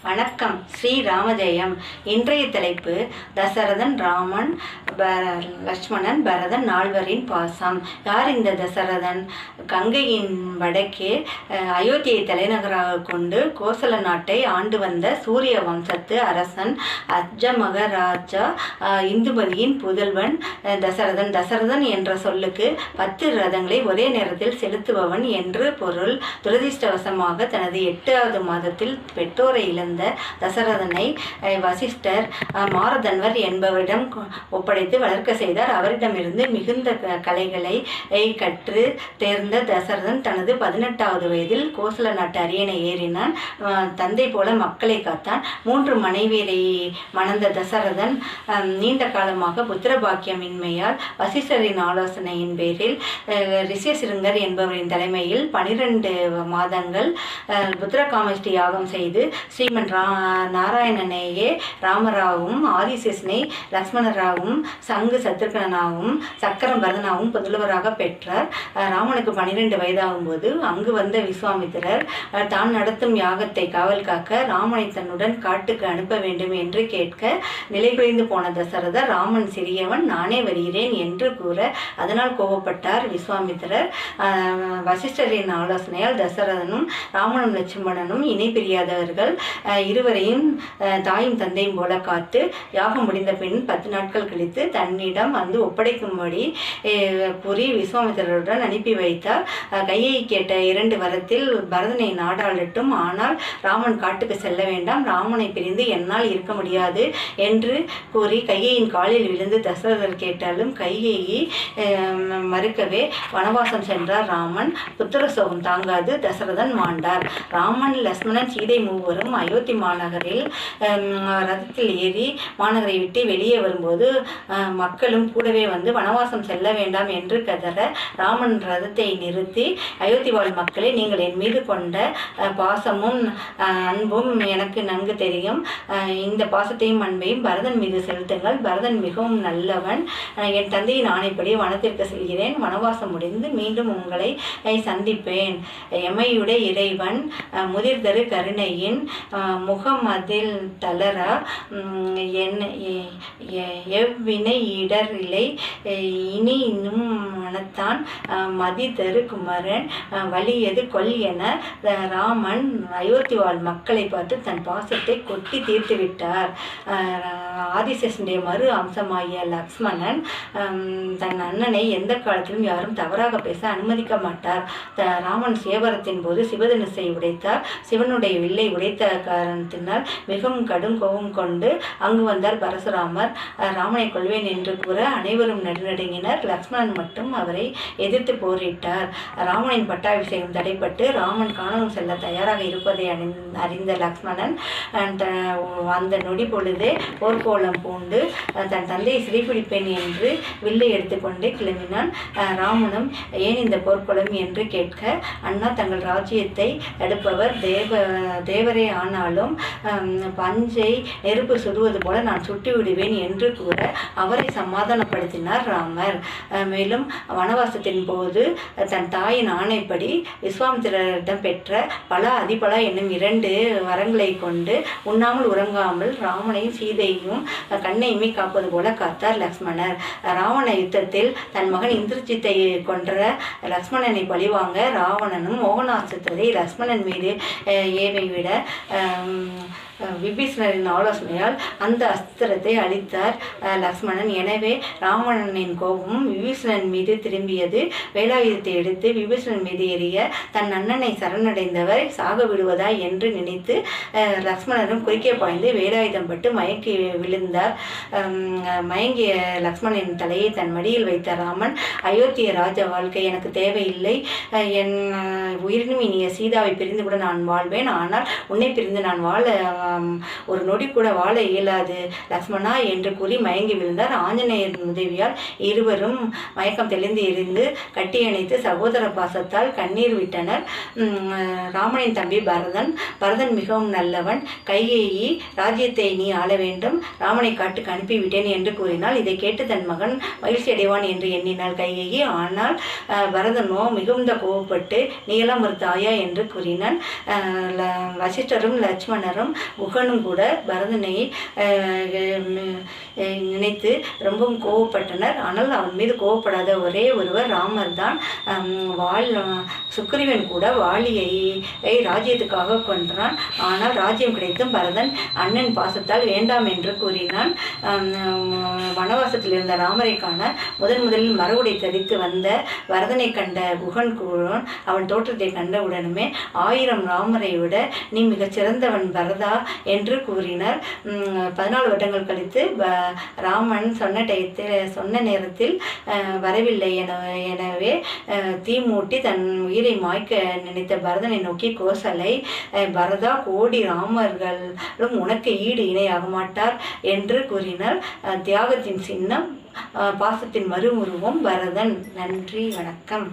வணக்கம். ஸ்ரீ ராமஜெயம். இன்றைய தலைப்பு தசரதன், ராமன், லட்சுமணன், பரதன் நால்வரின் பாசம். யார் இந்த தசரதன்? கங்கையின் வடக்கே அயோத்தியை தலைநகராக கொண்டு கோசல நாட்டை ஆண்டு வந்த சூரிய வம்சத்து அரசன் அஜ மகராஜா இந்துமதியின் புதல்வன் தசரதன். தசரதன் என்ற சொல்லுக்கு 10 ரதங்களை ஒரே நேரத்தில் செலுத்துபவன் என்று பொருள். துரதிர்ஷ்டவசமாக தனது 8வது மாதத்தில் பெற்றோரை இழந்த தசரதனை வசிஷ்டர் மாரதன்வர் என்பவரிடம் ஒப்படைத்து வளர்க்க செய்தார். அவரிடமிருந்து மிகுந்த கலைகளை கற்று தேர்ந்த தசரதன் தனது 18வது வயதில் கோசல நாட்டு அரியணை ஏறினான். தந்தை போல மக்களை காத்தான். 3 மனைவியரை மணந்த தசரதன் நீண்ட காலமாக புத்திரபாக்கியமின்மையால் வசிஷ்டரின் ஆலோசனையின் பேரில் ரிஷியசிருங்கர் என்பவரின் தலைமையில் 12 மாதங்கள் புத்திரகாமஷ்டி யாகம் செய்து ஸ்ரீமன் நாராயணனையே ராமராவும், ஆதிசேஷனை லக்ஷ்மணராகவும், சங்கு சத்ருகனாகவும், சக்கரம் பரதனாகவும் புதல்வராக பெற்றார். ராமனுக்கு 12 வயதாகும்போது அங்கு வந்த விஸ்வாமித்திரர் தான் நடத்தும் யாகத்தை காவல் காக்க ராமனை தன்னுடன் காட்டுக்கு அனுப்ப வேண்டும் என்று கேட்க நிலைகுலைந்து போன தசரதர், ராமன் சிறியவன், நானே வருகிறேன் என்று கூற அதனால் கோபப்பட்டார் விஸ்வாமித்திரர். வசிஷ்டரின் ஆலோசனையால் தசரதனும் ராமனும் லட்சுமணனும் இணை பிரியாதவர்கள். இருவரையும் தாயும் தந்தையும் போல காத்து யாகம் முடிந்த பின் 10 நாட்கள் கழித்து தன்னிடம் வந்து ஒப்படைக்கும்படி கூறி விஸ்வாமித்திரருடன் அனுப்பி வைத்தார். கையை கேட்ட 2 வரத்தில் பரதனை நாடாளட்டும், ஆனால் ராமன் காட்டுக்கு செல்ல வேண்டாம், ராமனை பிரிந்து என்னால் இருக்க முடியாது என்று கூறி கையையின் காலில் விழுந்து தசரதர் கேட்டாலும் கையேயி மறுக்கவே வனவாசம் சென்றார் ராமன். புத்திர சோகம் தாங்காது தசரதன் மாண்டார். ராமன், லட்சுமணன், சீதை மூவரும் அயோத்தி மாநகரில் ரதத்தில் ஏறி மாநகரை விட்டு வெளியே வரும்போது மக்களும் கூடவே வந்து வனவாசம் செல்ல வேண்டாம் என்று கதற ராமன் ரதத்தை நிறுத்தி, அயோத்தி வாழ் மக்களே, நீங்கள் என் மீது கொண்ட பாசமும் அன்பும் எனக்கு நன்கு தெரியும். இந்த பாசத்தையும் அன்பையும் பரதன் மீது செலுத்துங்கள். பரதன் மிகவும் நல்லவன். என் தந்தையின் ஆணைப்படி வனத்திற்கு செல்கிறேன். வனவாசம் முடிந்து மீண்டும் உங்களை சந்திப்பேன். எமையுடைய இறைவன் முதிர்தரு கருணையின் முகம் அதில் தளரா எவ்வினை இடரில்லை இனி இன்னும் மனத்தான் மதி தரு குமரன் வலியது கொல் என ராமன் அயோத்தி வாழ் மக்களை பார்த்து தன் பாசத்தை கொட்டி தீர்த்து விட்டார். ஆதிசேஷனுடைய மறு அம்சமாகிய லக்ஷ்மணன் தன் அண்ணனை எந்த காலத்திலும் யாரும் தவறாக பேச அனுமதிக்க மாட்டார். ராமன் சேவரத்தின் போது சிவதனுசை உடைத்தார். சிவனுடைய வில்லை உடைத்த காரணத்தினால் மிகவும் கடும் கோபம் கொண்டு அங்கு வந்தார் பரசுராமர். ராமனை கொள்வேன் என்று கூற அனைவரும் நடுநடுங்கினர். லக்ஷ்மணன் மட்டும் அவரை எதிர்த்து போரிட்டார். ராமனின் பட்டாபிஷேகம் தடைப்பட்டு ராமன் காணவும் செல்ல தயாராக இருப்பதை அறிந்த லக்ஷ்மணன் அந்த நொடி பொழுதே போர்க்கோலம் பூண்டு தன் தந்தையை சிறைப்பிடிப்பேன் என்று வில்லை எடுத்துக்கொண்டு கிளம்பினான். ராமனும் ஏன் இந்த போர்க்கோலம் என்று கேட்க, அண்ணா, தங்கள் ராஜ்யத்தை தடுப்பவர் தேவரே, ஆனாலும் பஞ்சை நெருப்பு சுடுவது போல நான் சுட்டு விடுவேன் என்று கூற அவரை சமாதானப்படுத்தினார் ராமர். மேலும் வனவாசத்தின் போது தன் தாயின் ஆணைப்படி விஸ்வாமித்திரரிடம் பெற்ற பலா அதிபலா என்னும் 2 வரங்களை கொண்டு உண்ணாமல் உறங்காமல் ராமனையும் சீதையும் கண்ணையுமே காப்பது போல காத்தார் லக்ஷ்மணர். ராவண யுத்தத்தில் தன் மகன் இந்திரஜித்தை கொன்ற லக்ஷ்மணனை பழிவாங்க ராவணனும் மோகனாஸ்திரத்தை லக்ஷ்மணன் மீது ஏவிவிட விபீஷணரின் ஆலோசனையால் அந்த அஸ்திரத்தை அளித்தார் லக்ஷ்மணன். எனவே ராவணனின் கோபமும் விபீஷணன் மீது திரும்பியது. வேலாயுதத்தை எடுத்து விபீஷணன் மீது எறிய தன் அண்ணனை சரணடைந்தவர் சாக விடுவதா என்று நினைத்து லக்ஷ்மணரும் குறுக்கே பாய்ந்து வேலாயுதம் பட்டு மயங்கி விழுந்தார். மயங்கிய லக்ஷ்மணனின் தலையை தன் மடியில் வைத்த ராமன், அயோத்திய ராஜ வாழ்க்கை எனக்கு தேவையில்லை. என் உயிரினும் இனிய சீதாவை பிரிந்து கூட நான் வாழ்வேன். ஆனால் உன்னை பிரிந்து நான் வாழ ஒரு நொடி கூட வாழ இயலாது லக்ஷ்மணா என்று கூறி மயங்கி விழுந்தார். ஆஞ்சநேயரின் உதவியால் இருவரும் மயக்கம் தெளிந்து எரிந்து கட்டியணைத்து சகோதர பாசத்தால் கண்ணீர் விட்டனர். ராமனின் தம்பி பரதன் மிகவும் நல்லவன். கைகேயி, ராஜ்யத்தை நீ ஆள வேண்டும், ராமனை காட்டுக்கு அனுப்பிவிட்டேன் என்று கூறினாள். இதை கேட்டு தன் மகன் மகிழ்ச்சி அடைவான் என்று எண்ணினாள் கைகேயி. ஆனால் பரதனோ மிகுந்த கோபப்பட்டு, நீ எல்லாம் ஒரு தாயா என்று கூறினான். வசிஷ்டரும் லட்சுமணரும் குகனும் கூட பரதனை நினைத்து ரொம்பவும் கோவப்பட்டனர். ஆனால் அவன் மீது கோவப்படாத ஒரே ஒருவர் ராமர் தான். சுக்ரீவன் கூட வாலியை ராஜ்யத்துக்காக கொன்றான். ஆனால் ராஜ்யம் கிடைத்தும் பரதன் அண்ணன் பாசத்தால் வேண்டாம் என்று கூறினான். வனவாசத்தில் இருந்த ராமரை காண முதலில் மறுவுடை தரித்து வந்த பரதனை கண்ட குகன் கூறன் அவன் தோற்றத்தை கண்டவுடனுமே 1000 ராமரை விட நீ மிகச் சிறந்தவன் பரதா என்று கூறினர். 14 வருடங்கள் கழித்து ராமன் சொன்ன நேரத்தில் வரவில்லை. எனவே தீ மூட்டி தன் உயிரை மாய்க்க நினைத்த பரதனை நோக்கி கோசலை, பரதா, கோடி ராமர்களும் உனக்கு ஈடு இணையாக மாட்டார் என்று கூறினார். தியாகத்தின் சின்னம், பாசத்தின் மறுஉருவம் பரதன். நன்றி, வணக்கம்.